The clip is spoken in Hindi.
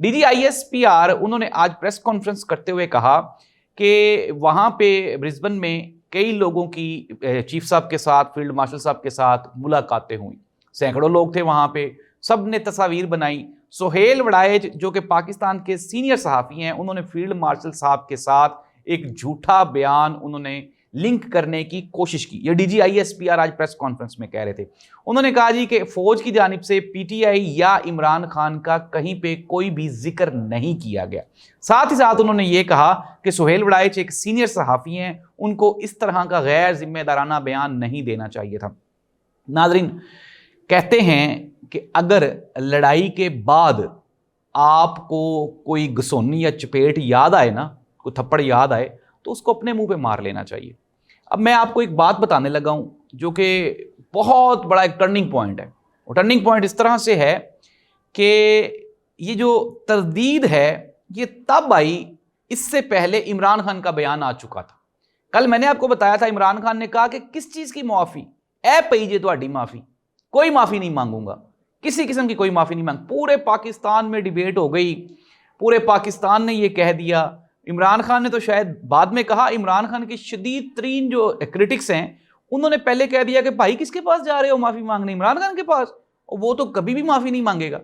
DGISPR उन्होंने आज प्रेस कॉन्फ्रेंस करते हुए कहा कि वहाँ पे ब्रिस्बेन में कई लोगों की चीफ साहब के साथ, फील्ड मार्शल साहब के साथ मुलाकातें हुई। सैकड़ों लोग थे वहाँ पे, सब ने तस्वीर बनाई। सोहेल वड़ाइच जो कि पाकिस्तान के सीनियर सहाफ़ी हैं, उन्होंने फील्ड मार्शल साहब के साथ एक झूठा बयान उन्होंने लिंक करने की कोशिश की। ये DGISPR आज प्रेस कॉन्फ्रेंस में कह रहे थे। उन्होंने कहा जी कि फौज की जानिब से PTI या इमरान खान का कहीं पे कोई भी जिक्र नहीं किया गया। साथ ही साथ उन्होंने ये कहा कि सोहेल वड़ाइच एक सीनियर सहाफ़ी हैं, उनको इस तरह का गैर जिम्मेदाराना बयान नहीं देना चाहिए था। नाज़रीन, कहते हैं कि अगर लड़ाई के बाद आपको कोई घसौनी या चपेट याद आए ना, कोई थप्पड़ याद आए, तो उसको अपने मुंह पे मार लेना चाहिए। अब मैं आपको एक बात बताने लगा हूं जो कि बहुत बड़ा एक टर्निंग पॉइंट है। वो टर्निंग पॉइंट इस तरह से है कि ये जो तरदीद है ये तब आई, इससे पहले इमरान खान का बयान आ चुका था। कल मैंने आपको बताया था, इमरान खान ने कहा कि किस चीज की माफी ऐ पई जे तुहाडी माफी, कोई माफी नहीं मांगूंगा, किसी किस्म की कोई माफी नहीं मांग। पूरे पाकिस्तान में डिबेट हो गई, पूरे पाकिस्तान ने यह कह दिया। इमरान खान ने तो शायद बाद में कहा, इमरान खान के शदीद तरीन जो क्रिटिक्स हैं उन्होंने पहले कह दिया कि भाई किसके पास जा रहे हो माफी मांगने, इमरान खान के पास, और वो तो कभी भी माफी नहीं मांगेगा।